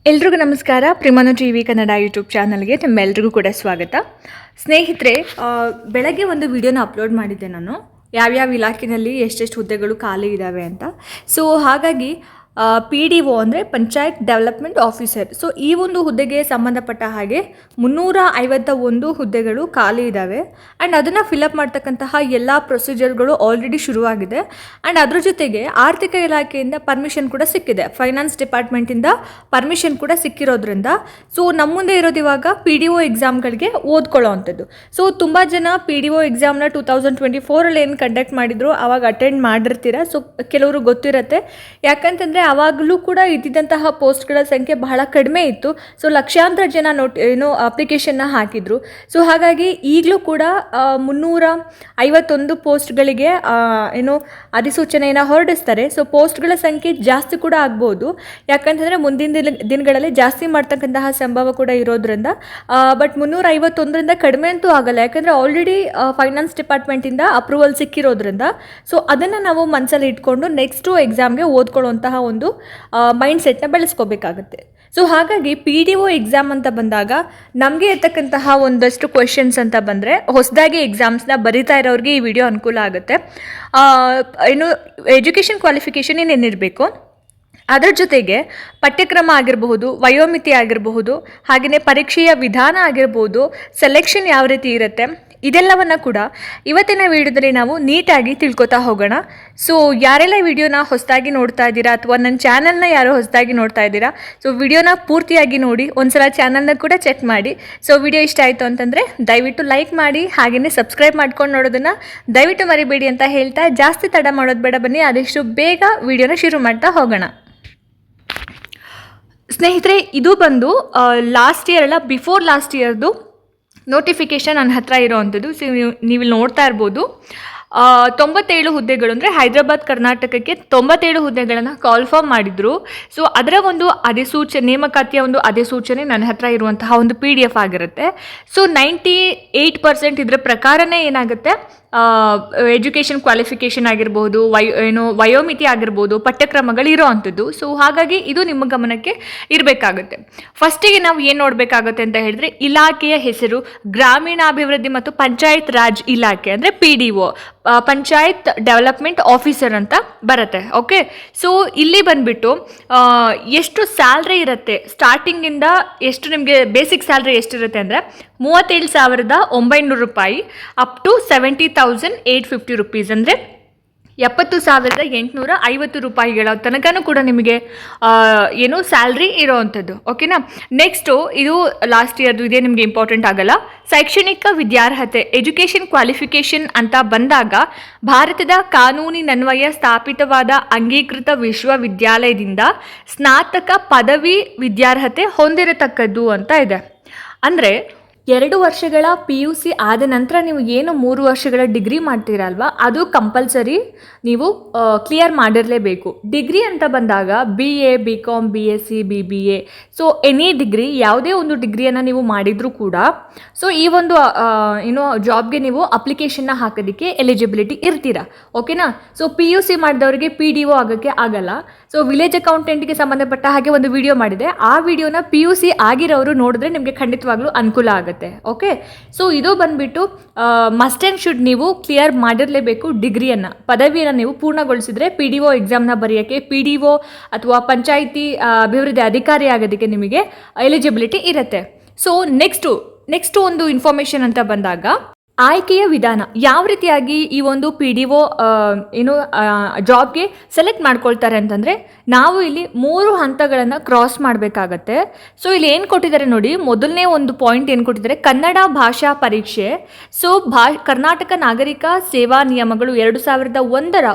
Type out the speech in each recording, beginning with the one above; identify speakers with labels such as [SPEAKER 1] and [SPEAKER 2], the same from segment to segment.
[SPEAKER 1] ಎಲ್ರಿಗೂ ನಮಸ್ಕಾರ. ಪ್ರಿಮಾನು TV Kannada YouTube ಚಾನಲ್ಗೆ ನಿಮ್ಮೆಲ್ರಿಗೂ ಕೂಡ ಸ್ವಾಗತ. ಸ್ನೇಹಿತರೆ, ಬೆಳಗ್ಗೆ ಒಂದು ವಿಡಿಯೋನ ಅಪ್ಲೋಡ್ ಮಾಡಿದ್ದೆ ನಾನು, ಯಾವ್ಯಾವ ಇಲಾಖೆಯಲ್ಲಿ ಎಷ್ಟೆಷ್ಟು ಹುದ್ದೆಗಳು ಖಾಲಿ ಇದ್ದಾವೆ ಅಂತ. ಸೊ ಹಾಗಾಗಿ PDO ಅಂದರೆ ಪಂಚಾಯತ್ ಡೆವಲಪ್ಮೆಂಟ್ ಆಫೀಸರ್, ಸೊ ಈ ಒಂದು ಹುದ್ದೆಗೆ ಸಂಬಂಧಪಟ್ಟ ಹಾಗೆ 351 ಹುದ್ದೆಗಳು ಖಾಲಿ ಇದ್ದಾವೆ. ಆ್ಯಂಡ್ ಅದನ್ನು ಫಿಲಪ್ ಮಾಡ್ತಕ್ಕಂತಹ ಎಲ್ಲ ಪ್ರೊಸೀಜರ್ಗಳು ಆಲ್ರೆಡಿ ಶುರುವಾಗಿದೆ. ಆ್ಯಂಡ್ ಅದ್ರ ಜೊತೆಗೆ ಆರ್ಥಿಕ ಇಲಾಖೆಯಿಂದ ಪರ್ಮಿಷನ್ ಕೂಡ ಸಿಕ್ಕಿದೆ, ಫೈನಾನ್ಸ್ ಡಿಪಾರ್ಟ್ಮೆಂಟಿಂದ ಪರ್ಮಿಷನ್ ಕೂಡ ಸಿಕ್ಕಿರೋದ್ರಿಂದ ಸೊ ನಮ್ಮ ಮುಂದೆ ಇರೋದು ಇವಾಗ PDO ಎಕ್ಸಾಮ್ಗಳಿಗೆ ಓದ್ಕೊಳ್ಳೋ ಅಂಥದ್ದು. ಸೊ ತುಂಬ ಜನ PDO ಎಕ್ಸಾಮ್ನ 2024 ಏನು ಕಂಡಕ್ಟ್ ಮಾಡಿದ್ರು ಆವಾಗ ಅಟೆಂಡ್ ಮಾಡಿರ್ತೀರ. ಸೊ ಕೆಲವರು ಗೊತ್ತಿರುತ್ತೆ, ಯಾಕಂತಂದರೆ ಆವಾಗಲೂ ಕೂಡ ಇದ್ದಿದ್ದಂತಹ ಪೋಸ್ಟ್ಗಳ ಸಂಖ್ಯೆ ಬಹಳ ಕಡಿಮೆ ಇತ್ತು. ಸೊ ಲಕ್ಷಾಂತರ ಜನ ಅಪ್ಲಿಕೇಶನ್ನ ಹಾಕಿದ್ರು. ಸೊ ಹಾಗಾಗಿ ಈಗಲೂ ಕೂಡ 351 ಪೋಸ್ಟ್ಗಳಿಗೆ ಅಧಿಸೂಚನೆಯನ್ನು ಹೊರಡಿಸ್ತಾರೆ. ಸೊ ಪೋಸ್ಟ್ಗಳ ಸಂಖ್ಯೆ ಜಾಸ್ತಿ ಕೂಡ ಆಗ್ಬೋದು, ಯಾಕಂತಂದರೆ ಮುಂದಿನ ದಿನಗಳಲ್ಲಿ ಜಾಸ್ತಿ ಮಾಡ್ತಕ್ಕಂತಹ ಸಂಭವ ಕೂಡ ಇರೋದ್ರಿಂದ. ಬಟ್ 351ರಿಂದ ಕಡಿಮೆ ಅಂತೂ ಆಗಲ್ಲ, ಯಾಕಂದರೆ ಆಲ್ರೆಡಿ ಫೈನಾನ್ಸ್ ಡಿಪಾರ್ಟ್ಮೆಂಟಿಂದ ಅಪ್ರೂವಲ್ ಸಿಕ್ಕಿರೋದ್ರಿಂದ. ಸೊ ಅದನ್ನು ನಾವು ಮನಸ್ಸಲ್ಲಿ ಇಟ್ಕೊಂಡು ನೆಕ್ಸ್ಟು ಎಕ್ಸಾಮ್ಗೆ ಓದ್ಕೊಳ್ಳುವಂತಹ ಒಂದು ಮೈಂಡ್ ಸೆಟ್ನ ಬೆಳೆಸ್ಕೋಬೇಕಾಗುತ್ತೆ. ಸೊ ಹಾಗಾಗಿ PDO ಎಕ್ಸಾಮ್ ಅಂತ ಬಂದಾಗ ನಮಗೆ ಇರ್ತಕ್ಕಂತಹ ಒಂದಷ್ಟು ಕ್ವೆಶನ್ಸ್ ಅಂತ ಬಂದರೆ, ಹೊಸದಾಗಿ ಎಕ್ಸಾಮ್ಸ್ನ ಬರಿತಾ ಇರೋರಿಗೆ ಈ ವಿಡಿಯೋ ಅನುಕೂಲ ಆಗುತ್ತೆ. ಎಜುಕೇಷನ್ ಕ್ವಾಲಿಫಿಕೇಷನ್ ಏನೇನಿರಬೇಕು, ಅದರ ಜೊತೆಗೆ ಪಠ್ಯಕ್ರಮ ಆಗಿರಬಹುದು, ವಯೋಮಿತಿ ಆಗಿರಬಹುದು, ಹಾಗೆಯೇ ಪರೀಕ್ಷೆಯ ವಿಧಾನ ಆಗಿರ್ಬೋದು, ಸೆಲೆಕ್ಷನ್ ಯಾವ ರೀತಿ ಇರುತ್ತೆ, ಇದೆಲ್ಲವನ್ನು ಕೂಡ ಇವತ್ತಿನ ವಿಡಿಯೋದಲ್ಲಿ ನಾವು ನೀಟಾಗಿ ತಿಳ್ಕೊತಾ ಹೋಗೋಣ. ಸೊ ಯಾರೆಲ್ಲ ವಿಡಿಯೋನ ಹೊಸದಾಗಿ ನೋಡ್ತಾ ಇದ್ದೀರಾ ಅಥವಾ ನನ್ನ ಚಾನಲ್ನ ಯಾರೋ ಹೊಸದಾಗಿ ನೋಡ್ತಾ ಇದ್ದೀರಾ, ಸೊ ವಿಡಿಯೋನ ಪೂರ್ತಿಯಾಗಿ ನೋಡಿ, ಒಂದ್ಸಲ ಚಾನಲ್ನ ಕೂಡ ಚೆಕ್ ಮಾಡಿ. ಸೊ ವಿಡಿಯೋ ಇಷ್ಟ ಆಯಿತು ಅಂತಂದರೆ ದಯವಿಟ್ಟು ಲೈಕ್ ಮಾಡಿ, ಹಾಗೆಯೇ ಸಬ್ಸ್ಕ್ರೈಬ್ ಮಾಡ್ಕೊಂಡು ನೋಡೋದನ್ನು ದಯವಿಟ್ಟು ಮರಿಬೇಡಿ ಅಂತ ಹೇಳ್ತಾ, ಜಾಸ್ತಿ ತಡ ಮಾಡೋದು ಬೇಡ, ಬನ್ನಿ ಆದಷ್ಟು ಬೇಗ ವಿಡಿಯೋನ ಶುರು ಮಾಡ್ತಾ ಹೋಗೋಣ. ಸ್ನೇಹಿತರೆ, ಇದು ಬಂದು ಲಾಸ್ಟ್ ಇಯರ್ ಅಲ್ಲ, ಬಿಫೋರ್ ಲಾಸ್ಟ್ ಇಯರ್ದು ನೋಟಿಫಿಕೇಷನ್ ನನ್ನ ಹತ್ರ ಇರೋವಂಥದ್ದು. ಸೊ ನೀವು ನೋಡ್ತಾ ಇರ್ಬೋದು, 97 ಹುದ್ದೆಗಳು ಅಂದರೆ ಹೈದರಾಬಾದ್ ಕರ್ನಾಟಕಕ್ಕೆ 97 ಹುದ್ದೆಗಳನ್ನು ಕಾಲ್ಫಾರ್ಮ್ ಮಾಡಿದರು. ಸೊ ಅದರ ಒಂದು ನೇಮಕಾತಿಯ ಒಂದು ಅಧಿಸೂಚನೆ ನನ್ನ ಹತ್ರ ಇರುವಂತಹ ಒಂದು PDF ಆಗಿರುತ್ತೆ. ಸೊ 98% ಇದರ ಪ್ರಕಾರನೇ ಏನಾಗುತ್ತೆ, ಎಜುಕೇಷನ್ ಕ್ವಾಲಿಫಿಕೇಷನ್ ಆಗಿರ್ಬೋದು, ವಯೋಮಿತಿ ಆಗಿರ್ಬೋದು, ಪಠ್ಯಕ್ರಮಗಳು ಇರೋ ಅಂಥದ್ದು. ಸೊ ಹಾಗಾಗಿ ಇದು ನಿಮ್ಮ ಗಮನಕ್ಕೆ ಇರಬೇಕಾಗುತ್ತೆ. ಫಸ್ಟಿಗೆ ನಾವು ಏನು ನೋಡಬೇಕಾಗುತ್ತೆ ಅಂತ ಹೇಳಿದ್ರೆ, ಇಲಾಖೆಯ ಹೆಸರು ಗ್ರಾಮೀಣಾಭಿವೃದ್ಧಿ ಮತ್ತು ಪಂಚಾಯತ್ ರಾಜ್ ಇಲಾಖೆ ಅಂದರೆ PDO, ಪಂಚಾಯತ್ ಡೆವಲಪ್ಮೆಂಟ್ ಆಫೀಸರ್ ಅಂತ ಬರುತ್ತೆ. ಓಕೆ, ಸೊ ಇಲ್ಲಿ ಬಂದುಬಿಟ್ಟು ಎಷ್ಟು ಸ್ಯಾಲ್ರಿ ಇರುತ್ತೆ, ಸ್ಟಾರ್ಟಿಂಗಿಂದ ಎಷ್ಟು ನಿಮಗೆ ಬೇಸಿಕ್ ಸ್ಯಾಲ್ರಿ ಎಷ್ಟಿರುತ್ತೆ ಅಂದರೆ 37,900 ರೂಪಾಯಿ ಅಪ್ ಟು 70,850 ರುಪೀಸ್, ಅಂದರೆ 70,850 ರೂಪಾಯಿಗಳ ತನಕನೂ ಕೂಡ ನಿಮಗೆ ಸ್ಯಾಲ್ರಿ ಇರೋವಂಥದ್ದು. ಓಕೆನಾ. ನೆಕ್ಸ್ಟು ಇದು ಲಾಸ್ಟ್ ಇಯರ್ದು, ಇದೇ ನಿಮಗೆ ಇಂಪಾರ್ಟೆಂಟ್ ಆಗಲ್ಲ. ಶೈಕ್ಷಣಿಕ ವಿದ್ಯಾರ್ಹತೆ ಎಜುಕೇಷನ್ ಕ್ವಾಲಿಫಿಕೇಷನ್ ಅಂತ ಬಂದಾಗ ಭಾರತದ ಕಾನೂನಿನನ್ವಯ ಸ್ಥಾಪಿತವಾದ ಅಂಗೀಕೃತ ವಿಶ್ವವಿದ್ಯಾಲಯದಿಂದ ಸ್ನಾತಕ ಪದವಿ ವಿದ್ಯಾರ್ಹತೆ ಹೊಂದಿರತಕ್ಕದ್ದು ಅಂತ ಇದೆ. ಅಂದರೆ 2 ವರ್ಷಗಳ PUC ಆದ ನಂತರ ನೀವು ಏನು 3 ವರ್ಷಗಳ ಡಿಗ್ರಿ ಮಾಡ್ತೀರಲ್ವ, ಅದು ಕಂಪಲ್ಸರಿ ನೀವು ಕ್ಲಿಯರ್ ಮಾಡಿರಲೇಬೇಕು. ಡಿಗ್ರಿ ಅಂತ ಬಂದಾಗ BA, BCom, BSc, BBA, so any degree, ಯಾವುದೇ ಒಂದು ಡಿಗ್ರಿಯನ್ನು ನೀವು ಮಾಡಿದರೂ ಕೂಡ ಸೊ ಈ ಒಂದು ಜಾಬ್ಗೆ ನೀವು ಅಪ್ಲಿಕೇಶನ್ನ ಹಾಕೋದಕ್ಕೆ ಎಲಿಜಿಬಿಲಿಟಿ ಇರ್ತೀರ. ಓಕೆನಾ. ಸೊ PUC ಮಾಡಿದವರಿಗೆ PDO ಆಗೋಕ್ಕೆ ಆಗಲ್ಲ. ಸೊ ವಿಲೇಜ್ ಅಕೌಂಟೆಂಟ್ಗೆ ಸಂಬಂಧಪಟ್ಟ ಹಾಗೆ ಒಂದು ವಿಡಿಯೋ ಮಾಡಿದೆ, ಆ ವಿಡಿಯೋನ PUC ಆಗಿರೋರು ನೋಡಿದ್ರೆ ನಿಮಗೆ ಖಂಡಿತವಾಗ್ಲೂ ಅನುಕೂಲ ಆಗುತ್ತೆ. ಓಕೆ, ಸೊ ಇದು ಬಂದ್ಬಿಟ್ಟು ಮಸ್ಟ್ ಆ್ಯಂಡ್ ಶುಡ್ ನೀವು ಕ್ಲಿಯರ್ ಮಾಡಿರಲೇಬೇಕು. ಡಿಗ್ರಿಯನ್ನು, ಪದವಿಯನ್ನು ನೀವು ಪೂರ್ಣಗೊಳಿಸಿದರೆ PDO ಎಕ್ಸಾಮ್ನ ಬರೆಯೋಕ್ಕೆ, PDO ಅಥವಾ ಪಂಚಾಯಿತಿ ಅಭಿವೃದ್ಧಿ ಅಧಿಕಾರಿ ಆಗೋದಕ್ಕೆ ನಿಮಗೆ ಎಲಿಜಿಬಿಲಿಟಿ ಇರುತ್ತೆ. ಸೊ ನೆಕ್ಸ್ಟು ಒಂದು ಇನ್ಫಾರ್ಮೇಷನ್ ಅಂತ ಬಂದಾಗ, ಆಯ್ಕೆಯ ವಿಧಾನ ಯಾವ ರೀತಿಯಾಗಿ ಈ ಒಂದು PDO ಜಾಬ್ಗೆ ಸೆಲೆಕ್ಟ್ ಮಾಡ್ಕೊಳ್ತಾರೆ ಅಂತಂದರೆ, ನಾವು ಇಲ್ಲಿ 3 ಹಂತಗಳನ್ನು ಕ್ರಾಸ್ ಮಾಡಬೇಕಾಗತ್ತೆ. ಸೊ ಇಲ್ಲಿ ಏನು ಕೊಟ್ಟಿದ್ದಾರೆ ನೋಡಿ, ಮೊದಲನೇ ಒಂದು ಪಾಯಿಂಟ್ ಏನು ಕೊಟ್ಟಿದ್ದಾರೆ, ಕನ್ನಡ ಭಾಷಾ ಪರೀಕ್ಷೆ. ಸೊ ಕರ್ನಾಟಕ ನಾಗರಿಕ ಸೇವಾ ನಿಯಮಗಳು 2001ರ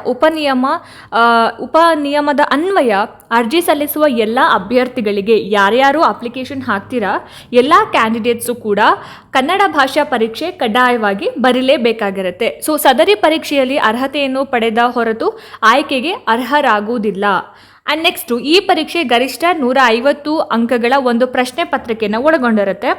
[SPEAKER 1] ಉಪನಿಯಮದ ಅನ್ವಯ ಅರ್ಜಿ ಸಲ್ಲಿಸುವ ಎಲ್ಲ ಅಭ್ಯರ್ಥಿಗಳಿಗೆ, ಯಾರ್ಯಾರು ಅಪ್ಲಿಕೇಶನ್ ಹಾಕ್ತೀರಾ ಎಲ್ಲ ಕ್ಯಾಂಡಿಡೇಟ್ಸು ಕೂಡ ಕನ್ನಡ ಭಾಷಾ ಪರೀಕ್ಷೆ ಕಡ್ಡಾಯವಾಗಿ ಬರೀಲೇಬೇಕಾಗಿರುತ್ತೆ. ಸೊ ಸದರಿ ಪರೀಕ್ಷೆಯಲ್ಲಿ ಅರ್ಹತೆಯನ್ನು ಪಡೆದ ಹೊರತು ಆಯ್ಕೆಗೆ ಅರ್ಹರಾಗುವುದಿಲ್ಲ. ಆ್ಯಂಡ್ ನೆಕ್ಸ್ಟು ಈ ಪರೀಕ್ಷೆ ಗರಿಷ್ಠ 150 ಅಂಕಗಳ ಒಂದು ಪ್ರಶ್ನೆ ಪತ್ರಿಕೆಯನ್ನು ಒಳಗೊಂಡಿರುತ್ತೆ.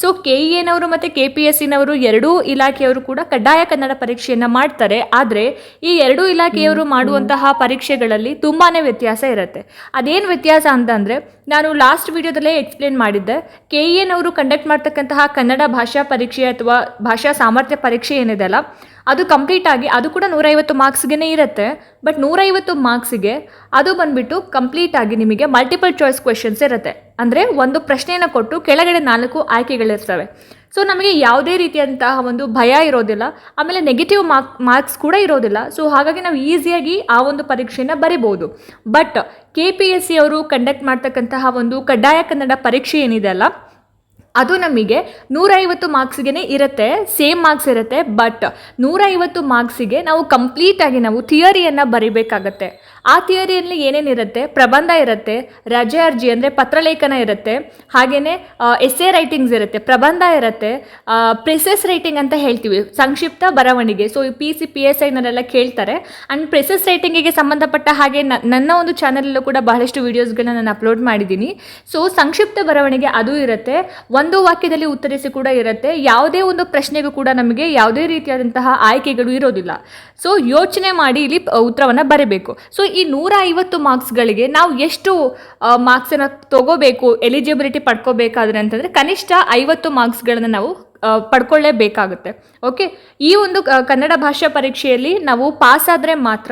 [SPEAKER 1] ಸೊ KEA ಮತ್ತು KPSC ಎರಡೂ ಇಲಾಖೆಯವರು ಕೂಡ ಕಡ್ಡಾಯ ಕನ್ನಡ ಪರೀಕ್ಷೆಯನ್ನು ಮಾಡ್ತಾರೆ. ಆದರೆ ಈ ಎರಡೂ ಇಲಾಖೆಯವರು ಮಾಡುವಂತಹ ಪರೀಕ್ಷೆಗಳಲ್ಲಿ ತುಂಬಾ ವ್ಯತ್ಯಾಸ ಇರುತ್ತೆ. ಅದೇನು ವ್ಯತ್ಯಾಸ ಅಂತಂದರೆ, ನಾನು ಲಾಸ್ಟ್ ವಿಡಿಯೋದಲ್ಲೇ ಎಕ್ಸ್ಪ್ಲೇನ್ ಮಾಡಿದ್ದೆ. KEA ಕಂಡಕ್ಟ್ ಮಾಡ್ತಕ್ಕಂತಹ ಕನ್ನಡ ಭಾಷಾ ಪರೀಕ್ಷೆ ಅಥವಾ ಭಾಷಾ ಸಾಮರ್ಥ್ಯ ಪರೀಕ್ಷೆ ಏನಿದೆ ಅಲ್ಲ, ಅದು ಕಂಪ್ಲೀಟ್ ಆಗಿ ಅದು ಕೂಡ 150 ಮಾರ್ಕ್ಸ್ಗೆ ಇರುತ್ತೆ. ಬಟ್ 150 ಮಾರ್ಕ್ಸಿಗೆ ಅದು ಬಂದುಬಿಟ್ಟು ಕಂಪ್ಲೀಟ್ ಆಗಿ ನಿಮಗೆ ಮಲ್ಟಿಪಲ್ ಚಾಯ್ಸ್ ಕ್ವೆಶನ್ಸ್ ಇರುತ್ತೆ. ಅಂದರೆ ಒಂದು ಪ್ರಶ್ನೆಯನ್ನು ಕೊಟ್ಟು ಕೆಳಗಡೆ 4 ಆಯ್ಕೆಗಳಿರ್ತವೆ. ಸೊ ನಮಗೆ ಯಾವುದೇ ರೀತಿಯಂತಹ ಒಂದು ಭಯ ಇರೋದಿಲ್ಲ, ಆಮೇಲೆ ನೆಗೆಟಿವ್ ಮಾರ್ಕ್ಸ್ ಕೂಡ ಇರೋದಿಲ್ಲ. ಸೊ ಹಾಗಾಗಿ ನಾವು ಈಸಿಯಾಗಿ ಆ ಒಂದು ಪರೀಕ್ಷೆಯನ್ನು ಬರಿಬೋದು. ಬಟ್ KPSC ಕಂಡಕ್ಟ್ ಮಾಡ್ತಕ್ಕಂತಹ ಒಂದು ಕಡ್ಡಾಯ ಕನ್ನಡ ಪರೀಕ್ಷೆ ಏನಿದೆ ಅಲ್ಲ, ಅದು ನಮಗೆ 150 ಮಾರ್ಕ್ಸ್ಗೆ ಇರುತ್ತೆ, ಸೇಮ್ ಮಾರ್ಕ್ಸ್ ಇರುತ್ತೆ. ಬಟ್ 150 ಮಾರ್ಕ್ಸಿಗೆ ನಾವು ಕಂಪ್ಲೀಟಾಗಿ ನಾವು ಥಿಯರಿಯನ್ನು ಬರಿಬೇಕಾಗತ್ತೆ. ಆ ಥಿಯರಿಯಲ್ಲಿ ಏನೇನಿರುತ್ತೆ, ಪ್ರಬಂಧ ಇರುತ್ತೆ, ರಜೆ ಅರ್ಜಿ ಅಂದರೆ ಪತ್ರಲೇಖನ ಇರುತ್ತೆ, ಹಾಗೆಯೇ ಎಸ್ಸೆ ರೈಟಿಂಗ್ಸ್ ಇರುತ್ತೆ, ಪ್ರಬಂಧ ಇರುತ್ತೆ, ಪ್ರೆಸಸ್ ರೈಟಿಂಗ್ ಅಂತ ಹೇಳ್ತೀವಿ, ಸಂಕ್ಷಿಪ್ತ ಬರವಣಿಗೆ. ಸೊ PC PSIನಲ್ಲೆಲ್ಲ ಕೇಳ್ತಾರೆ. ಆ್ಯಂಡ್ ಪ್ರೆಸಸ್ ರೈಟಿಂಗಿಗೆ ಸಂಬಂಧಪಟ್ಟ ಹಾಗೆ ನನ್ನ ಒಂದು ಚಾನಲಲ್ಲೂ ಕೂಡ ಬಹಳಷ್ಟು ವೀಡಿಯೋಸ್ಗಳನ್ನ ನಾನು ಅಪ್ಲೋಡ್ ಮಾಡಿದ್ದೀನಿ. ಸೊ ಸಂಕ್ಷಿಪ್ತ ಬರವಣಿಗೆ ಅದು ಇರುತ್ತೆ, ಒಂದು ವಾಕ್ಯದಲ್ಲಿ ಉತ್ತರಿಸಿ ಕೂಡ ಇರುತ್ತೆ. ಯಾವುದೇ ಒಂದು ಪ್ರಶ್ನೆಗೂ ಕೂಡ ನಮಗೆ ಯಾವುದೇ ರೀತಿಯಾದಂತಹ ಆಯ್ಕೆಗಳು ಇರೋದಿಲ್ಲ. ಸೊ ಯೋಚನೆ ಮಾಡಿ ಇಲ್ಲಿ ಉತ್ತರವನ್ನು ಬರೀಬೇಕು. ಸೊ ಈ 150 ಮಾರ್ಕ್ಸ್ಗಳಿಗೆ ನಾವು ಎಷ್ಟು ಮಾರ್ಕ್ಸನ್ನು ತಗೋಬೇಕು, ಎಲಿಜಿಬಿಲಿಟಿ ಪಡ್ಕೋಬೇಕಾದ್ರೆ ಅಂತಂದರೆ ಕನಿಷ್ಠ 50 ಮಾರ್ಕ್ಸ್ಗಳನ್ನು ನಾವು ಪಡ್ಕೊಳ್ಳೇಬೇಕಾಗುತ್ತೆ. ಓಕೆ, ಈ ಒಂದು ಕನ್ನಡ ಭಾಷಾ ಪರೀಕ್ಷೆಯಲ್ಲಿ ನಾವು ಪಾಸ್ ಆದರೆ ಮಾತ್ರ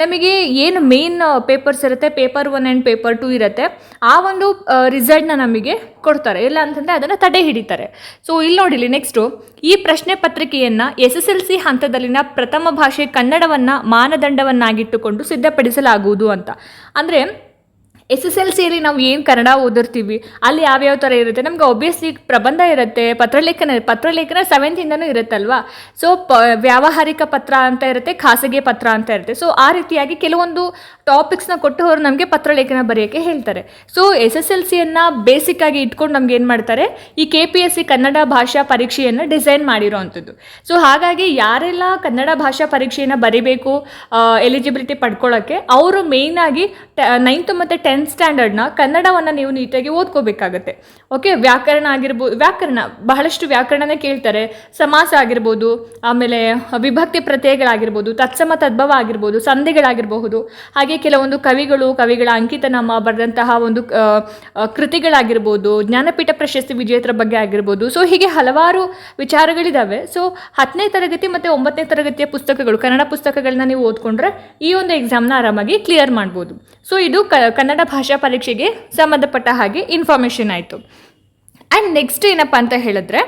[SPEAKER 1] ನಮಗೆ ಏನು ಮೇನ್ ಪೇಪರ್ಸ್ ಇರುತ್ತೆ, ಪೇಪರ್ 1 ಆ್ಯಂಡ್ ಪೇಪರ್ 2 ಇರುತ್ತೆ, ಆ ಒಂದು ರಿಸಲ್ಟ್ನ ನಮಗೆ ಕೊಡ್ತಾರೆ. ಇಲ್ಲ ಅಂತಂದರೆ ಅದನ್ನು ತಡೆ ಹಿಡಿತಾರೆ. ಸೊ ಇಲ್ಲಿ ನೋಡಿಲಿ, ನೆಕ್ಸ್ಟು ಈ ಪ್ರಶ್ನೆ ಪತ್ರಿಕೆಯನ್ನು SSLC ಹಂತದಲ್ಲಿನ ಪ್ರಥಮ ಭಾಷೆ ಕನ್ನಡವನ್ನು ಮಾನದಂಡವನ್ನಾಗಿಟ್ಟುಕೊಂಡು ಸಿದ್ಧಪಡಿಸಲಾಗುವುದು ಅಂತ. ಅಂದರೆ SSLCಯಲ್ಲಿ ನಾವು ಏನು ಕನ್ನಡ ಓದಿರ್ತೀವಿ ಅಲ್ಲಿ ಯಾವ್ಯಾವ ಥರ ಇರುತ್ತೆ, ನಮ್ಗೆ ಒಬ್ವಿಯಸ್ಲಿ ಪ್ರಬಂಧ ಇರುತ್ತೆ, ಪತ್ರಲೇಖನ 7th ಇರುತ್ತಲ್ವಾ. ಸೊ ವ್ಯಾವಹಾರಿಕ ಪತ್ರ ಅಂತ ಇರುತ್ತೆ, ಖಾಸಗಿ ಪತ್ರ ಅಂತ ಇರುತ್ತೆ. ಸೊ ಆ ರೀತಿಯಾಗಿ ಕೆಲವೊಂದು ಟಾಪಿಕ್ಸ್ನ ಕೊಟ್ಟು ಅವರು ನಮಗೆ ಪತ್ರಲೇಖನ ಬರೆಯೋಕ್ಕೆ ಹೇಳ್ತಾರೆ. ಸೊ SSLCಯನ್ನು ಬೇಸಿಕ್ಕಾಗಿ ಇಟ್ಕೊಂಡು ನಮ್ಗೆ ಏನು ಮಾಡ್ತಾರೆ, ಈ KPSC ಕನ್ನಡ ಭಾಷಾ ಪರೀಕ್ಷೆಯನ್ನು ಡಿಸೈನ್ ಮಾಡಿರೋ ಅಂಥದ್ದು. ಸೊ ಹಾಗಾಗಿ ಯಾರೆಲ್ಲ ಕನ್ನಡ ಭಾಷಾ ಪರೀಕ್ಷೆಯನ್ನು ಬರೀಬೇಕು ಎಲಿಜಿಬಿಲಿಟಿ ಪಡ್ಕೊಳ್ಳೋಕ್ಕೆ, ಅವರು ಮೇಯ್ನಾಗಿ 9th ಮತ್ತು 10th ಸ್ಟ್ಯಾಂಡರ್ಡ್ನ ಕನ್ನಡವನ್ನು ನೀವು ನೀಟಾಗಿ ಓದ್ಕೋಬೇಕಾಗತ್ತೆ. ಓಕೆ, ವ್ಯಾಕರಣ ಆಗಿರ್ಬೋದು, ಬಹಳಷ್ಟು ವ್ಯಾಕರಣನೇ ಕೇಳ್ತಾರೆ, ಸಮಾಸ ಆಗಿರ್ಬೋದು, ಆಮೇಲೆ ವಿಭಕ್ತಿ ಪ್ರತ್ಯಯಗಳಾಗಿರ್ಬೋದು, ತತ್ಸಮ ತದ್ಭವ ಆಗಿರ್ಬೋದು, ಸಂಧಿಗಳಾಗಿರಬಹುದು, ಹಾಗೆ ಕೆಲವೊಂದು ಕವಿಗಳ ಅಂಕಿತನಾಮ ಬರೆದಂತಹ ಒಂದು ಕೃತಿಗಳಾಗಿರ್ಬೋದು, ಜ್ಞಾನಪೀಠ ಪ್ರಶಸ್ತಿ ವಿಜೇತರ ಬಗ್ಗೆ ಆಗಿರ್ಬೋದು. ಸೊ ಹೀಗೆ ಹಲವಾರು ವಿಚಾರಗಳಿದ್ದಾವೆ. ಸೊ 10ನೇ ತರಗತಿ ಮತ್ತು 9ನೇ ತರಗತಿಯ ಪುಸ್ತಕಗಳು, ಕನ್ನಡ ಪುಸ್ತಕಗಳನ್ನ ನೀವು ಓದ್ಕೊಂಡ್ರೆ ಈ ಒಂದು ಎಕ್ಸಾಮ್ನ ಆರಾಮಾಗಿ ಕ್ಲಿಯರ್ ಮಾಡ್ಬೋದು. ಸೊ ಇದು ಕನ್ನಡ ಭಾಷಾ ಪರೀಕ್ಷೆಗೆ ಸಂಬಂಧಪಟ್ಟ ಹಾಗೆ ಇನ್ಫಾರ್ಮೇಷನ್ ಆಯಿತು. ಆ್ಯಂಡ್ ನೆಕ್ಸ್ಟ್ ಏನಪ್ಪ ಅಂತ ಹೇಳಿದ್ರೆ,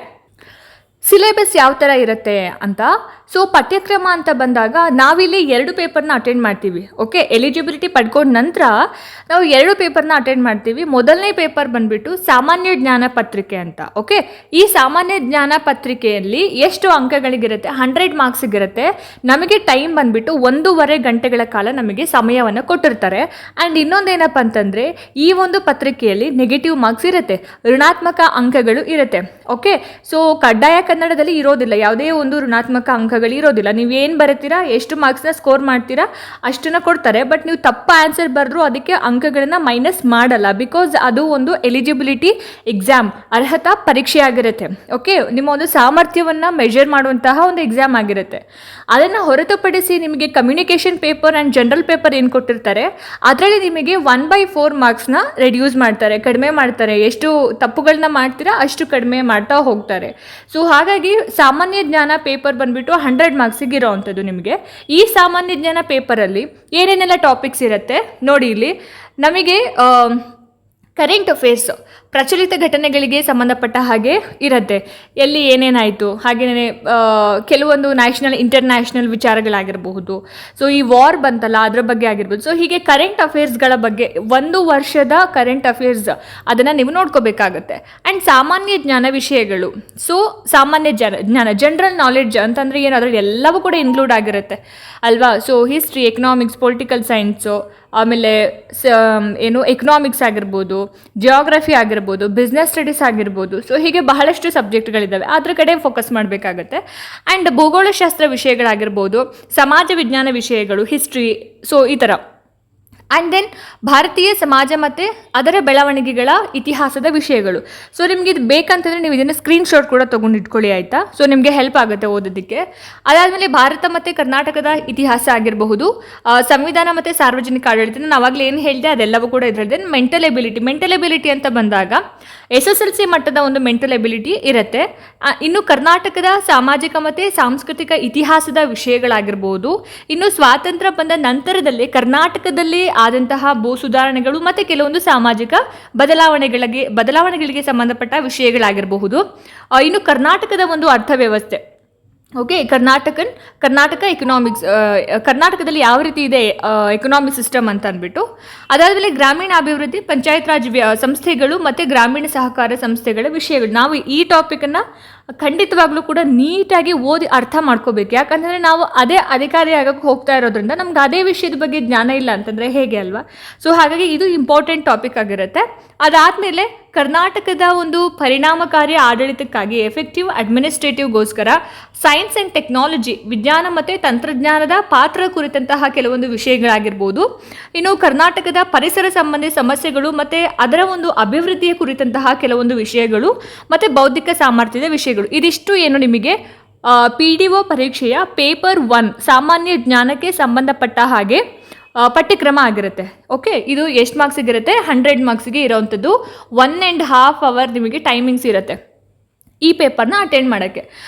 [SPEAKER 1] ಸಿಲೆಬಸ್ ಯಾವ ಥರ ಇರುತ್ತೆ ಅಂತ. ಸೊ ಪಠ್ಯಕ್ರಮ ಅಂತ ಬಂದಾಗ ನಾವಿಲ್ಲಿ 2 ಪೇಪರ್ನ ಅಟೆಂಡ್ ಮಾಡ್ತೀವಿ. ಓಕೆ, ಎಲಿಜಿಬಿಲಿಟಿ ಪಡ್ಕೊಂಡ ನಂತರ ನಾವು 2 ಪೇಪರ್ನ ಅಟೆಂಡ್ ಮಾಡ್ತೀವಿ. ಮೊದಲನೇ ಪೇಪರ್ ಬಂದುಬಿಟ್ಟು ಸಾಮಾನ್ಯ ಜ್ಞಾನ ಪತ್ರಿಕೆ ಅಂತ. ಓಕೆ, ಈ ಸಾಮಾನ್ಯ ಜ್ಞಾನ ಪತ್ರಿಕೆಯಲ್ಲಿ ಎಷ್ಟು ಅಂಕಗಳಿಗಿರುತ್ತೆ, 100 ಮಾರ್ಕ್ಸಿಗಿರುತ್ತೆ. ನಮಗೆ ಟೈಮ್ ಬಂದುಬಿಟ್ಟು 1.5 ಗಂಟೆಗಳ ಕಾಲ ನಮಗೆ ಸಮಯವನ್ನು ಕೊಟ್ಟಿರ್ತಾರೆ. ಆ್ಯಂಡ್ ಇನ್ನೊಂದೇನಪ್ಪ ಅಂತಂದರೆ, ಈ ಒಂದು ಪತ್ರಿಕೆಯಲ್ಲಿ ನೆಗೆಟಿವ್ ಮಾರ್ಕ್ಸ್ ಇರುತ್ತೆ, ಋಣಾತ್ಮಕ ಅಂಕಗಳು ಇರುತ್ತೆ. ಓಕೆ, ಸೊ ಕಡ್ಡಾಯ ಕನ್ನಡದಲ್ಲಿ ಇರೋದಿಲ್ಲ, ಯಾವುದೇ ಒಂದು ಋಣಾತ್ಮಕ ಅಂಕಗಳು ಇರೋದಿಲ್ಲ. ನೀವು ಏನು ಬರೀತೀರಾ, ಎಷ್ಟು ಮಾರ್ಕ್ಸ್ನ ಸ್ಕೋರ್ ಮಾಡ್ತೀರಾ ಅಷ್ಟನ್ನು ಕೊಡ್ತಾರೆ. ಬಟ್ ನೀವು ತಪ್ಪು ಆನ್ಸರ್ ಬರೆದ್ರು ಅದಕ್ಕೆ ಅಂಕಗಳನ್ನು ಮೈನಸ್ ಮಾಡಲ್ಲ, ಬಿಕಾಸ್ ಅದು ಒಂದು ಎಲಿಜಿಬಿಲಿಟಿ ಎಕ್ಸಾಮ್, ಅರ್ಹತಾ ಪರೀಕ್ಷೆ ಆಗಿರುತ್ತೆ. ಓಕೆ, ನಿಮ್ಮ ಒಂದು ಸಾಮರ್ಥ್ಯವನ್ನು ಮೆಜರ್ ಮಾಡುವಂತಹ ಒಂದು ಎಕ್ಸಾಮ್ ಆಗಿರುತ್ತೆ. ಅದನ್ನು ಹೊರತುಪಡಿಸಿ ನಿಮಗೆ communication paper and general paper ಏನು ಕೊಟ್ಟಿರ್ತಾರೆ ಅದರಲ್ಲಿ ನಿಮಗೆ 1/4 ಮಾರ್ಕ್ಸ್ನ ರೆಡ್ಯೂಸ್ ಮಾಡ್ತಾರೆ, ಕಡಿಮೆ ಮಾಡ್ತಾರೆ. ಎಷ್ಟು ತಪ್ಪುಗಳನ್ನ ಮಾಡ್ತೀರಾ ಅಷ್ಟು ಕಡಿಮೆ ಮಾಡ್ತಾ ಹೋಗ್ತಾರೆ. ಸೊ ಹಾಗಾಗಿ ಸಾಮಾನ್ಯ ಜ್ಞಾನ ಪೇಪರ್ ಬಂದುಬಿಟ್ಟು 100 ಮಾರ್ಕ್ಸಿಗೆ ಇರೋವಂಥದ್ದು. ನಿಮಗೆ ಈ ಸಾಮಾನ್ಯ ಜ್ಞಾನ ಪೇಪರಲ್ಲಿ ಏನೇನೆಲ್ಲ ಟಾಪಿಕ್ಸ್ ಇರುತ್ತೆ ನೋಡಿ. ಇಲ್ಲಿ ನಮಗೆ ಕರೆಂಟ್ ಅಫೇರ್ಸ್, ಪ್ರಚಲಿತ ಘಟನೆಗಳಿಗೆ ಸಂಬಂಧಪಟ್ಟ ಹಾಗೆ ಇರುತ್ತೆ, ಎಲ್ಲಿ ಏನೇನಾಯಿತು, ಹಾಗೆಯೇ ಕೆಲವೊಂದು ನ್ಯಾಷನಲ್ ಇಂಟರ್ನ್ಯಾಷನಲ್ ವಿಚಾರಗಳಾಗಿರಬಹುದು. ಸೊ ಈ ವಾರ್ ಬಂತಲ್ಲ ಅದರ ಬಗ್ಗೆ ಆಗಿರ್ಬೋದು. ಸೊ ಹೀಗೆ ಕರೆಂಟ್ ಅಫೇರ್ಸ್ಗಳ ಬಗ್ಗೆ 1 ವರ್ಷದ ಕರೆಂಟ್ ಅಫೇರ್ಸ್ ಅದನ್ನು ನೀವು ನೋಡ್ಕೋಬೇಕಾಗತ್ತೆ. ಆ್ಯಂಡ್ ಸಾಮಾನ್ಯ ಜ್ಞಾನ ವಿಷಯಗಳು, ಸೊ ಸಾಮಾನ್ಯ ಜ್ಞಾನ ಜನರಲ್ ನಾಲೆಡ್ಜ್ ಅಂತಂದರೆ ಏನು, ಅದರಲ್ಲಿ ಎಲ್ಲವೂ ಕೂಡ ಇನ್ಕ್ಲೂಡ್ ಆಗಿರುತ್ತೆ ಅಲ್ವಾ. So history, economics, political science, ಆಮೇಲೆ ಎಕನಾಮಿಕ್ಸ್ ಆಗಿರ್ಬೋದು, ಜಿಯೋಗ್ರಫಿ ಆಗಿರ್ಬೋದು, ಬಿಸ್ನೆಸ್ ಸ್ಟಡೀಸ್ ಆಗಿರ್ಬೋದು. ಸೊ ಹೀಗೆ ಬಹಳಷ್ಟು ಸಬ್ಜೆಕ್ಟ್ಗಳಿದ್ದಾವೆ, ಅದ್ರ ಕಡೆ ಫೋಕಸ್ ಮಾಡಬೇಕಾಗತ್ತೆ. ಆ್ಯಂಡ್ ಭೂಗೋಳಶಾಸ್ತ್ರ ವಿಷಯಗಳಾಗಿರ್ಬೋದು, ಸಮಾಜ ವಿಜ್ಞಾನ ವಿಷಯಗಳು, ಹಿಸ್ಟ್ರಿ, ಸೊ ಈ ಥರ. ಆ್ಯಂಡ್ ದೆನ್ ಭಾರತೀಯ ಸಮಾಜ ಮತ್ತು ಅದರ ಬೆಳವಣಿಗೆಗಳ ಇತಿಹಾಸದ ವಿಷಯಗಳು. ಸೊ ನಿಮ್ಗೆ ಇದು ಬೇಕಂತಂದರೆ ನೀವು ಇದನ್ನು ಸ್ಕ್ರೀನ್ಶಾಟ್ ಕೂಡ ತೊಗೊಂಡು ಇಟ್ಕೊಳ್ಳಿ, ಆಯಿತಾ. ಸೊ ನಿಮಗೆ ಹೆಲ್ಪ್ ಆಗುತ್ತೆ ಓದೋದಕ್ಕೆ. ಅದಾದಮೇಲೆ ಭಾರತ ಮತ್ತು ಕರ್ನಾಟಕದ ಇತಿಹಾಸ ಆಗಿರಬಹುದು, ಸಂವಿಧಾನ ಮತ್ತು ಸಾರ್ವಜನಿಕ ಆಡಳಿತ, ನಾನು ಆವಾಗಲೇ ಏನು ಹೇಳಿದೆ ಅದೆಲ್ಲವೂ ಕೂಡ ಇದರಲ್ಲಿದೆ. ಮೆಂಟಲ್ ಎಬಿಲಿಟಿ ಅಂತ ಬಂದಾಗ SSLC ಮಟ್ಟದ ಒಂದು ಮೆಂಟಲ್ ಎಬಿಲಿಟಿ ಇರುತ್ತೆ. ಇನ್ನು ಕರ್ನಾಟಕದ ಸಾಮಾಜಿಕ ಮತ್ತು ಸಾಂಸ್ಕೃತಿಕ ಇತಿಹಾಸದ ವಿಷಯಗಳಾಗಿರ್ಬೋದು, ಇನ್ನು ಸ್ವಾತಂತ್ರ್ಯ ಬಂದ ನಂತರದಲ್ಲಿ ಕರ್ನಾಟಕದಲ್ಲಿ ಆದಂತಹ ಭೂ ಸುಧಾರಣೆಗಳು ಮತ್ತು ಕೆಲವೊಂದು ಸಾಮಾಜಿಕ ಬದಲಾವಣೆಗಳಿಗೆ ಸಂಬಂಧಪಟ್ಟ ವಿಷಯಗಳಾಗಿರಬಹುದು. ಇನ್ನು ಕರ್ನಾಟಕದ ಒಂದು ಅರ್ಥವ್ಯವಸ್ಥೆ, ಓಕೆ, ಕರ್ನಾಟಕ ಎಕನಾಮಿಕ್ಸ್, ಕರ್ನಾಟಕದಲ್ಲಿ ಯಾವ ರೀತಿ ಇದೆ ಎಕನಾಮಿಕ್ ಸಿಸ್ಟಮ್ ಅಂತ ಅಂದ್ಬಿಟ್ಟು. ಅದಾದಮೇಲೆ ಗ್ರಾಮೀಣ ಅಭಿವೃದ್ಧಿ, ಪಂಚಾಯತ್ ರಾಜ್ ಸಂಸ್ಥೆಗಳು ಮತ್ತು ಗ್ರಾಮೀಣ ಸಹಕಾರ ಸಂಸ್ಥೆಗಳ ವಿಷಯಗಳು. ನಾವು ಈ ಟಾಪಿಕನ್ನು ಖಂಡಿತವಾಗ್ಲೂ ಕೂಡ ನೀಟಾಗಿ ಓದಿ ಅರ್ಥ ಮಾಡ್ಕೋಬೇಕು. ಯಾಕಂತಂದರೆ ನಾವು ಅದೇ ಅಧಿಕಾರಿ ಆಗೋಕ್ಕೆ ಹೋಗ್ತಾ ಇರೋದ್ರಿಂದ ನಮ್ಗೆ ಅದೇ ವಿಷಯದ ಬಗ್ಗೆ ಜ್ಞಾನ ಇಲ್ಲ ಅಂತಂದರೆ ಹೇಗೆ ಅಲ್ವಾ. ಸೊ ಹಾಗಾಗಿ ಇದು ಇಂಪಾರ್ಟೆಂಟ್ ಟಾಪಿಕ್ ಆಗಿರುತ್ತೆ. ಅದಾದಮೇಲೆ ಕರ್ನಾಟಕದ ಒಂದು ಪರಿಣಾಮಕಾರಿ ಆಡಳಿತಕ್ಕಾಗಿ ಎಫೆಕ್ಟಿವ್ ಅಡ್ಮಿನಿಸ್ಟ್ರೇಟಿವ್ಗೋಸ್ಕರ ಸೈನ್ಸ್ ಆ್ಯಂಡ್ ಟೆಕ್ನಾಲಜಿ, ವಿಜ್ಞಾನ ಮತ್ತು ತಂತ್ರಜ್ಞಾನದ ಪಾತ್ರ ಕುರಿತಂತಹ ಕೆಲವೊಂದು ವಿಷಯಗಳಾಗಿರ್ಬೋದು. ಇನ್ನು ಕರ್ನಾಟಕದ ಪರಿಸರ ಸಂಬಂಧಿ ಸಮಸ್ಯೆಗಳು ಮತ್ತು ಅದರ ಒಂದು ಅಭಿವೃದ್ಧಿಯ ಕುರಿತಂತಹ ಕೆಲವೊಂದು ವಿಷಯಗಳು ಮತ್ತು ಬೌದ್ಧಿಕ ಸಾಮರ್ಥ್ಯದ ವಿಷಯಗಳು. ಇದಿಷ್ಟು ಏನು ನಿಮಗೆ PDO ಪರೀಕ್ಷೆಯ ಪೇಪರ್ 1 ಸಾಮಾನ್ಯ ಜ್ಞಾನಕ್ಕೆ ಸಂಬಂಧಪಟ್ಟ ಹಾಗೆ ಪಠ್ಯಕ್ರಮ ಆಗಿರುತ್ತೆ. ಓಕೆ, ಇದು ಎಷ್ಟು ಮಾರ್ಕ್ಸಿಗಿರುತ್ತೆ? 100 ಮಾರ್ಕ್ಸಿಗೆ ಇರೋವಂಥದ್ದು. 1.5 ಅವರ್ ನಿಮಗೆ ಟೈಮಿಂಗ್ಸ್ ಇರುತ್ತೆ ಈ ಪೇಪರ್ನ ಅಟೆಂಡ್ ಮಾಡೋಕ್ಕೆ.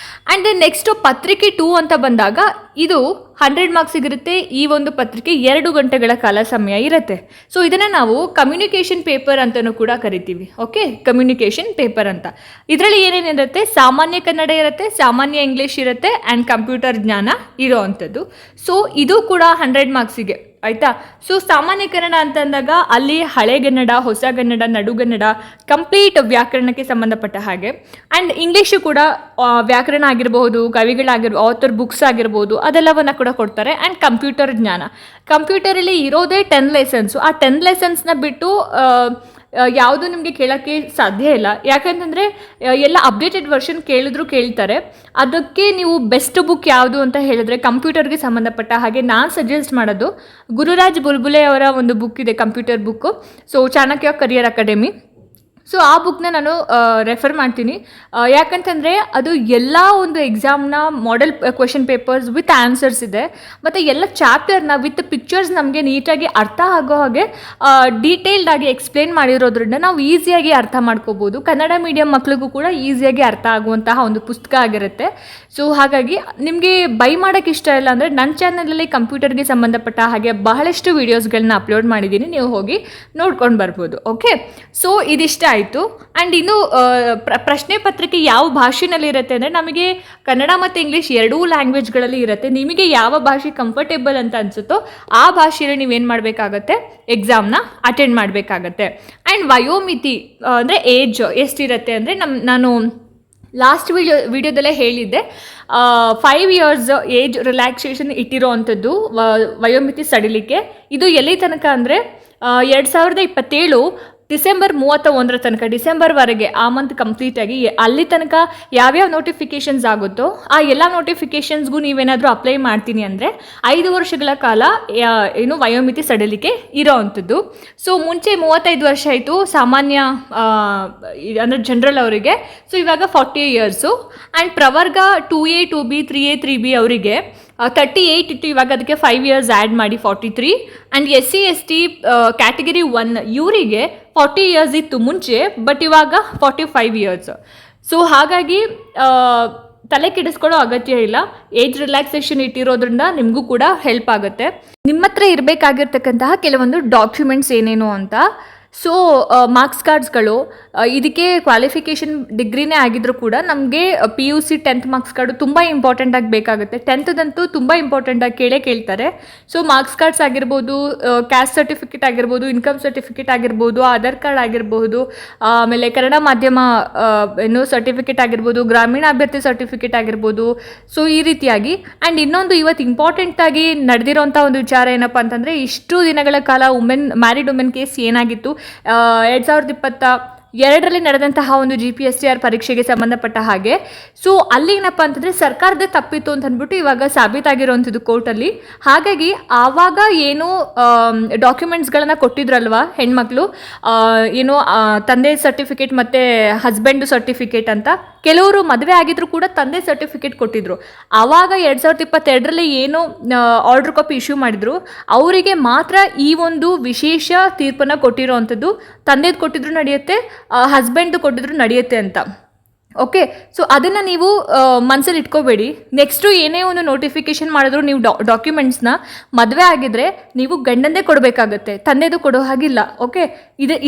[SPEAKER 1] ಆ್ಯಂಡ್ ದೆನ್ ನೆಕ್ಸ್ಟು ಪತ್ರಿಕೆ 2 ಅಂತ ಬಂದಾಗ ಇದು 100 ಮಾರ್ಕ್ಸಿಗಿರುತ್ತೆ. ಈ ಒಂದು ಪತ್ರಿಕೆ 2 ಗಂಟೆಗಳ ಕಾಲ ಸಮಯ ಇರುತ್ತೆ. ಸೊ ಇದನ್ನು ನಾವು ಕಮ್ಯುನಿಕೇಷನ್ ಪೇಪರ್ ಅಂತಲೂ ಕೂಡ ಕರಿತೀವಿ. ಓಕೆ, ಕಮ್ಯುನಿಕೇಷನ್ ಪೇಪರ್ ಅಂತ. ಇದರಲ್ಲಿ ಏನೇನಿರುತ್ತೆ? ಸಾಮಾನ್ಯ ಕನ್ನಡ ಇರುತ್ತೆ, ಸಾಮಾನ್ಯ ಇಂಗ್ಲೀಷ್ ಇರುತ್ತೆ, ಆ್ಯಂಡ್ ಕಂಪ್ಯೂಟರ್ ಜ್ಞಾನ ಇರೋ ಅಂಥದ್ದು. ಸೊ ಇದು ಕೂಡ 100 ಮಾರ್ಕ್ಸಿಗೆ, ಆಯಿತಾ. ಸೊ ಸಾಮಾನ್ಯ ಕನ್ನಡ ಅಂತಂದಾಗ ಅಲ್ಲಿ ಹಳೆಗನ್ನಡ, ಹೊಸಗನ್ನಡ, ನಡುಗನ್ನಡ, ಕಂಪ್ಲೀಟ್ ವ್ಯಾಕರಣಕ್ಕೆ ಸಂಬಂಧಪಟ್ಟ ಹಾಗೆ. ಆ್ಯಂಡ್ ಇಂಗ್ಲೀಷು ಕೂಡ ವ್ಯಾಕರಣ ಆಗಿರ್ಬೋದು, ಆಥರ್ ಬುಕ್ಸ್ ಆಗಿರ್ಬೋದು, ಅದೆಲ್ಲವನ್ನು ಕೂಡ ಕೊಡ್ತಾರೆ. ಆ್ಯಂಡ್ ಕಂಪ್ಯೂಟರ್ ಜ್ಞಾನ, ಕಂಪ್ಯೂಟರಲ್ಲಿ ಇರೋದೇ 10 ಲೆಸನ್ಸು. ಆ 10 ಲೆಸನ್ಸ್ನ ಬಿಟ್ಟು ಯಾವುದು ನಿಮಗೆ ಕೇಳೋಕ್ಕೆ ಸಾಧ್ಯ ಇಲ್ಲ. ಯಾಕಂತಂದರೆ ಎಲ್ಲ ಅಪ್ಡೇಟೆಡ್ ವರ್ಷನ್ ಕೇಳ್ತಾರೆ. ಅದಕ್ಕೆ ನೀವು ಬೆಸ್ಟ್ ಬುಕ್ ಯಾವುದು ಅಂತ ಹೇಳಿದ್ರೆ ಕಂಪ್ಯೂಟರ್ಗೆ ಸಂಬಂಧಪಟ್ಟ ಹಾಗೆ ನಾನು ಸಜೆಸ್ಟ್ ಮಾಡೋದು ಗುರುರಾಜ್ ಬುಲ್ಬುಲೆ ಅವರ ಒಂದು ಬುಕ್ ಇದೆ, computer book. So Chanakya career academy. So ಆ ಬುಕ್ನ ನಾನು ರೆಫರ್ ಮಾಡ್ತೀನಿ. ಯಾಕಂತಂದರೆ ಅದು ಎಲ್ಲ ಒಂದು ಎಕ್ಸಾಮ್ನ model question papers with answers ಇದೆ, ಮತ್ತು ಎಲ್ಲ ಚಾಪ್ಟರ್ನ ವಿತ್ ಪಿಕ್ಚರ್ಸ್ ನಮಗೆ ನೀಟಾಗಿ ಅರ್ಥ ಆಗೋ ಹಾಗೆ ಡೀಟೇಲ್ಡಾಗಿ ಎಕ್ಸ್ಪ್ಲೇನ್ ಮಾಡಿರೋದ್ರಿಂದ ನಾವು ಈಸಿಯಾಗಿ ಅರ್ಥ ಮಾಡ್ಕೋಬೋದು. ಕನ್ನಡ ಮೀಡಿಯಮ್ ಮಕ್ಳಿಗೂ ಕೂಡ ಈಸಿಯಾಗಿ ಅರ್ಥ ಆಗುವಂತಹ ಒಂದು ಪುಸ್ತಕ ಆಗಿರುತ್ತೆ. ಸೊ ಹಾಗಾಗಿ ನಿಮಗೆ ಬೈ ಮಾಡೋಕ್ಕೆ ಇಷ್ಟ ಇಲ್ಲ ಅಂದರೆ ನನ್ನ ಚಾನಲಲ್ಲಿ ಕಂಪ್ಯೂಟರ್ಗೆ ಸಂಬಂಧಪಟ್ಟ ಹಾಗೆ ಬಹಳಷ್ಟು ವೀಡಿಯೋಸ್ಗಳನ್ನ ಅಪ್ಲೋಡ್ ಮಾಡಿದ್ದೀನಿ, ನೀವು ಹೋಗಿ ನೋಡ್ಕೊಂಡು ಬರ್ಬೋದು. ಓಕೆ, ಸೊ ಇದಿಷ್ಟ ಆಯಿತು. ಆ್ಯಂಡ್ ಇನ್ನು ಪ್ರಶ್ನೆ ಪತ್ರಿಕೆ ಯಾವ ಭಾಷೆನಲ್ಲಿ ಇರುತ್ತೆ ಅಂದರೆ ನಮಗೆ ಕನ್ನಡ ಮತ್ತು ಇಂಗ್ಲೀಷ್ ಎರಡೂ ಲ್ಯಾಂಗ್ವೇಜ್ಗಳಲ್ಲಿ ಇರುತ್ತೆ. ನಿಮಗೆ ಯಾವ ಭಾಷೆ ಕಂಫರ್ಟೇಬಲ್ ಅಂತ ಅನಿಸುತ್ತೋ ಆ ಭಾಷೆಯಲ್ಲಿ ನೀವೇನು ಮಾಡಬೇಕಾಗತ್ತೆ, ಎಕ್ಸಾಮ್ನ ಅಟೆಂಡ್ ಮಾಡಬೇಕಾಗತ್ತೆ. ಆ್ಯಂಡ್ ವಯೋಮಿತಿ ಅಂದರೆ ಏಜ್ ಎಷ್ಟಿರುತ್ತೆ ಅಂದರೆ ನಾನು ಲಾಸ್ಟ್ ವಿಡಿಯೋದಲ್ಲೇ ಹೇಳಿದ್ದೆ 5 years ಏಜ್ ರಿಲ್ಯಾಕ್ಸೇಷನ್ ಇಟ್ಟಿರೋ ಅಂಥದ್ದು ವಯೋಮಿತಿ ಸಡಿಲಿಕ್ಕೆ. ಇದು ಎಲ್ಲಿ ತನಕ ಅಂದರೆ 2027 ಡಿಸೆಂಬರ್ 31 ತನಕ, ಡಿಸೆಂಬರ್ವರೆಗೆ, ಆ ಮಂತ್ ಕಂಪ್ಲೀಟಾಗಿ ಅಲ್ಲಿ ತನಕ ಯಾವ್ಯಾವ ನೋಟಿಫಿಕೇಷನ್ಸ್ ಆಗುತ್ತೋ ಆ ಎಲ್ಲ ನೋಟಿಫಿಕೇಷನ್ಸ್ಗೂ ನೀವೇನಾದರೂ ಅಪ್ಲೈ ಮಾಡ್ತೀನಿ ಅಂದರೆ 5 ವರ್ಷಗಳ ಕಾಲ ಏನು ವಯೋಮಿತಿ ಸಡಿಲಿಕೆ ಇರೋ ಅಂಥದ್ದು. ಸೊ ಮುಂಚೆ 35 ವರ್ಷ ಆಯಿತು ಸಾಮಾನ್ಯ ಅಂದರೆ ಜನರಲ್ ಅವರಿಗೆ. ಸೊ ಇವಾಗ 40 years. ಆ್ಯಂಡ್ ಪ್ರವರ್ಗ 2A 2B 3A 3B ಅವರಿಗೆ 38 ಇತ್ತು, ಇವಾಗ ಅದಕ್ಕೆ 5 years ಆ್ಯಡ್ ಮಾಡಿ 43. ಆ್ಯಂಡ್ SC ST ಕ್ಯಾಟಗರಿ 1 ಇವರಿಗೆ 40 years ಇತ್ತು ಮುಂಚೆ, ಬಟ್ ಇವಾಗ 45 years. ಸೊ ಹಾಗಾಗಿ ತಲೆ ಕೆಡಿಸ್ಕೊಳ್ಳೋ ಅಗತ್ಯ ಇಲ್ಲ. ಏಜ್ ರಿಲ್ಯಾಕ್ಸೇಷನ್ ಇಟ್ಟಿರೋದ್ರಿಂದ ನಿಮಗೂ ಕೂಡ ಹೆಲ್ಪ್ ಆಗುತ್ತೆ. ನಿಮ್ಮ ಹತ್ರ ಇರಬೇಕಾಗಿರ್ತಕ್ಕಂತಹ ಕೆಲವೊಂದು ಡಾಕ್ಯುಮೆಂಟ್ಸ್ ಏನೇನು ಅಂತ. ಸೊ ಮಾರ್ಕ್ಸ್ ಕಾರ್ಡ್ಸ್ಗಳು, ಇದಕ್ಕೆ ಕ್ವಾಲಿಫಿಕೇಷನ್ ಡಿಗ್ರಿನೇ ಆಗಿದ್ರೂ ಕೂಡ ನಮಗೆ PUC 10th ಮಾರ್ಕ್ಸ್ ಕಾರ್ಡು ತುಂಬ ಇಂಪಾರ್ಟೆಂಟಾಗಿ ಬೇಕಾಗುತ್ತೆ. 10th ತುಂಬ ಇಂಪಾರ್ಟೆಂಟಾಗಿ ಕೇಳ್ತಾರೆ. ಸೊ ಮಾರ್ಕ್ಸ್ ಕಾರ್ಡ್ಸ್ ಆಗಿರ್ಬೋದು, ಕ್ಯಾಸ್ಟ್ ಸರ್ಟಿಫಿಕೇಟ್ ಆಗಿರ್ಬೋದು, ಇನ್ಕಮ್ ಸರ್ಟಿಫಿಕೇಟ್ ಆಗಿರ್ಬೋದು, ಆಧಾರ್ ಕಾರ್ಡ್ ಆಗಿರ್ಬೋದು, ಆಮೇಲೆ ಕನ್ನಡ ಮಾಧ್ಯಮ ಏನು ಸರ್ಟಿಫಿಕೇಟ್ ಆಗಿರ್ಬೋದು, ಗ್ರಾಮೀಣ ಅಭ್ಯರ್ಥಿ ಸರ್ಟಿಫಿಕೇಟ್ ಆಗಿರ್ಬೋದು. ಸೊ ಈ ರೀತಿಯಾಗಿ. ಆ್ಯಂಡ್ ಇನ್ನೊಂದು ಇವತ್ತು ಇಂಪಾರ್ಟೆಂಟಾಗಿ ನಡೆದಿರೋಂಥ ಒಂದು ವಿಚಾರ ಏನಪ್ಪ ಅಂತಂದರೆ, ಇಷ್ಟು ದಿನಗಳ ಕಾಲ ಮ್ಯಾರಿಡ್ ವುಮೆನ್ ಕೇಸ್ ಏನಾಗಿತ್ತು 2020 2ರಲ್ಲಿ ನಡೆದಂತಹ ಒಂದು GPSTR ಪರೀಕ್ಷೆಗೆ ಸಂಬಂಧಪಟ್ಟ ಹಾಗೆ. ಸೊ ಅಲ್ಲಿ ಏನಪ್ಪ ಅಂತಂದರೆ ಸರ್ಕಾರದೇ ತಪ್ಪಿತ್ತು ಅಂತ ಅಂದ್ಬಿಟ್ಟು ಇವಾಗ ಸಾಬೀತಾಗಿರೋವಂಥದ್ದು ಕೋರ್ಟಲ್ಲಿ. ಹಾಗಾಗಿ ಆವಾಗ ಏನು ಡಾಕ್ಯುಮೆಂಟ್ಸ್ಗಳನ್ನು ಕೊಟ್ಟಿದ್ರಲ್ವ ಹೆಣ್ಮಕ್ಳು, ಏನು ತಂದೆ ಸರ್ಟಿಫಿಕೇಟ್ ಮತ್ತು ಹಸ್ಬೆಂಡು ಸರ್ಟಿಫಿಕೇಟ್ ಅಂತ. ಕೆಲವರು ಮದುವೆ ಆಗಿದ್ರು ಕೂಡ ತಂದೆ ಸರ್ಟಿಫಿಕೇಟ್ ಕೊಟ್ಟಿದ್ರು. ಆವಾಗ 2022ರಲ್ಲಿ ಏನು ಆರ್ಡರ್ ಕಾಪಿ ಇಶ್ಯೂ ಮಾಡಿದ್ರು ಅವರಿಗೆ ಮಾತ್ರ ಈ ಒಂದು ವಿಶೇಷ ತೀರ್ಪನ್ನು ಕೊಟ್ಟಿರೋ ಅಂಥದ್ದು. ತಂದೆದು ಕೊಟ್ಟಿದ್ರು ನಡೆಯುತ್ತೆ, ಹಸ್ಬೆಂಡು ಕೊಟ್ಟಿದ್ರು ನಡೆಯುತ್ತೆ ಅಂತ. ಓಕೆ, ಸೊ ಅದನ್ನು ನೀವು ಮನಸ್ಸಲ್ಲಿ ಇಟ್ಕೋಬೇಡಿ. ನೆಕ್ಸ್ಟು ಏನೇ ಒಂದು ನೋಟಿಫಿಕೇಷನ್ ಮಾಡಿದ್ರು ನೀವು ಡಾಕ್ಯುಮೆಂಟ್ಸ್ನ ಮದುವೆ ಆಗಿದ್ದರೆ ನೀವು ಗಂಡಂದೇ ಕೊಡಬೇಕಾಗತ್ತೆ, ತಂದೆದು ಕೊಡೋ ಹಾಗಿಲ್ಲ. ಓಕೆ,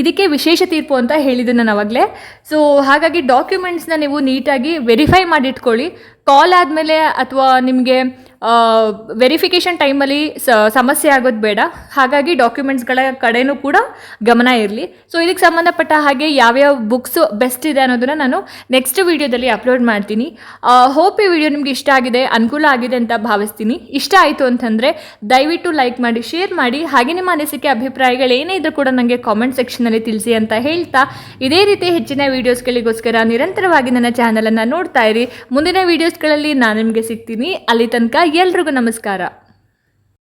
[SPEAKER 1] ಇದಕ್ಕೆ ವಿಶೇಷ ತೀರ್ಪು ಅಂತ ಹೇಳಿದ್ದು ನಾನು ಅವಾಗಲೇ. ಸೊ ಹಾಗಾಗಿ ಡಾಕ್ಯುಮೆಂಟ್ಸ್ನ ನೀವು ನೀಟಾಗಿ ವೆರಿಫೈ ಮಾಡಿ ಇಟ್ಕೊಳ್ಳಿ. ಕಾಲ್ ಆದಮೇಲೆ ಅಥವಾ ನಿಮಗೆ ವೆರಿಫಿಕೇಷನ್ ಟೈಮಲ್ಲಿ ಸಮಸ್ಯೆ ಆಗೋದು ಬೇಡ. ಹಾಗಾಗಿ ಡಾಕ್ಯುಮೆಂಟ್ಸ್ಗಳ ಕಡೆನೂ ಕೂಡ ಗಮನ ಇರಲಿ. ಸೊ ಇದಕ್ಕೆ ಸಂಬಂಧಪಟ್ಟ ಹಾಗೆ ಯಾವ್ಯಾವ ಬುಕ್ಸು ಬೆಸ್ಟ್ ಇದೆ ಅನ್ನೋದನ್ನು ನಾನು ನೆಕ್ಸ್ಟ್ ವೀಡಿಯೋದಲ್ಲಿ ಅಪ್ಲೋಡ್ ಮಾಡ್ತೀನಿ. ಹೋಪ್ ಈ ವಿಡಿಯೋ ನಿಮಗೆ ಇಷ್ಟ ಆಗಿದೆ, ಅನುಕೂಲ ಆಗಿದೆ ಅಂತ ಭಾವಿಸ್ತೀನಿ. ಇಷ್ಟ ಆಯಿತು ಅಂತಂದರೆ ದಯವಿಟ್ಟು ಲೈಕ್ ಮಾಡಿ, ಶೇರ್ ಮಾಡಿ. ಹಾಗೆ ನಿಮ್ಮ ಅನಿಸಿಕೆ ಅಭಿಪ್ರಾಯಗಳು ಏನೇ ಇದ್ರೂ ಕೂಡ ನನಗೆ ಕಾಮೆಂಟ್ ಸೆಕ್ಷನಲ್ಲಿ ತಿಳಿಸಿ ಅಂತ ಹೇಳ್ತಾ, ಇದೇ ರೀತಿ ಹೆಚ್ಚಿನ ವೀಡಿಯೋಸ್ಗಳಿಗೋಸ್ಕರ ನಿರಂತರವಾಗಿ ನನ್ನ ಚಾನಲನ್ನು ನೋಡ್ತಾ ಇರಿ. ಮುಂದಿನ ವೀಡಿಯೋಸ್ಗಳಲ್ಲಿ ನಾನು ನಿಮಗೆ ಸಿಗ್ತೀನಿ. ಅಲ್ಲಿ ತನಕ ಎಲ್ರಿಗೂ ನಮಸ್ಕಾರ.